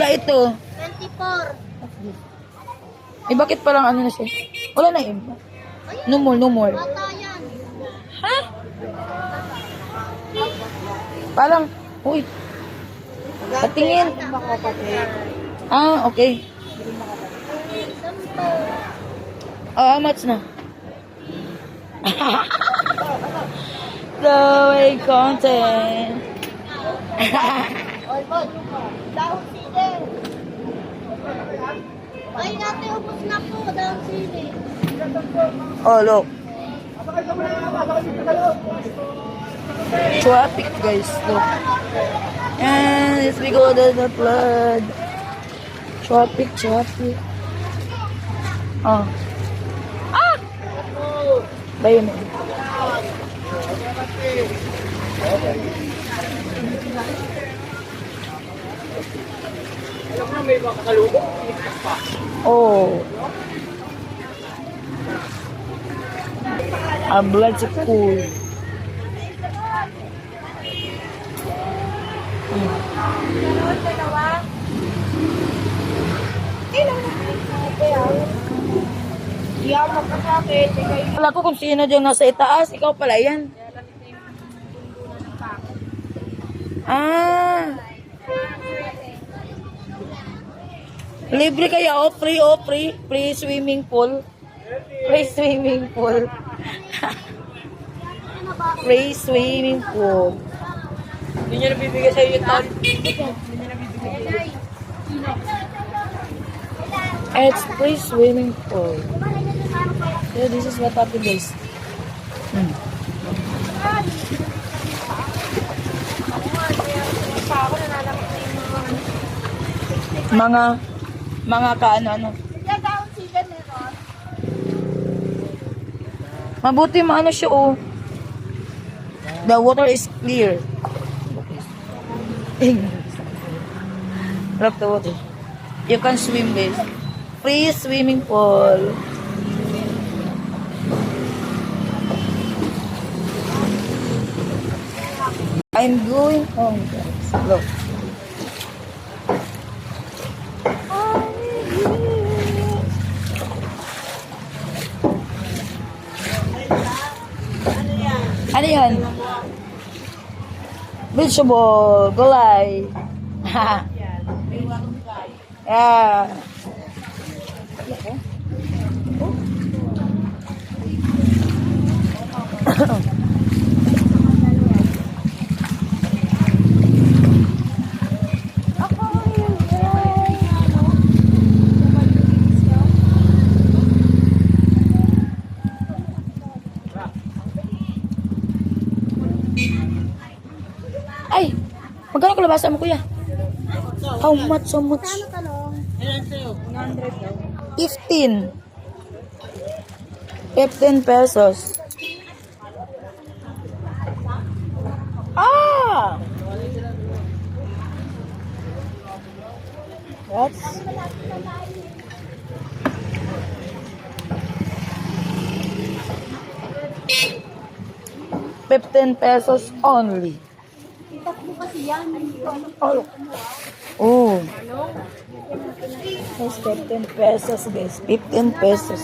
pala ito. 24. Eh, bakit parang ano na siya? Wala na iba. No more, no more. Bata yan. Ha? Parang, uy. Patingin. Ah, okay. How much na? Daway content. Dahon sili. Ay, natin ubos na po. Dahon sili. Oh, look. Traffic, guys. Look. And let's we go to the flood. Traffic. Oh. Ah! Bayan mo. Oh. Ang blood si cool. Wala ko kung sino dyan nasa itaas. Ikaw pala yan. Ah. Libre kaya o free. Free swimming pool. Free swimming pool. Free swimming pool. Hindi niya nabibigay sa'yo yung tawag. It's free swimming pool. Yeah, this is what happened, guys. Mga kaano-ano. Dahon sili meron. Mabuti maano siya, oh. The water is clear. Love the water. You can swim, guys. Free swimming pool. I'm going home, guys. Look. Ano yan? Vegetable, gulay. Yeah. Ay, magkano kalabasa mo, kuya? How much, so much? Ano talong? 15. 15 pesos. Ah! What? $15 only. Tatlo kasi yan. Oh. Yes, 15 pesos, guys. 15 pesos.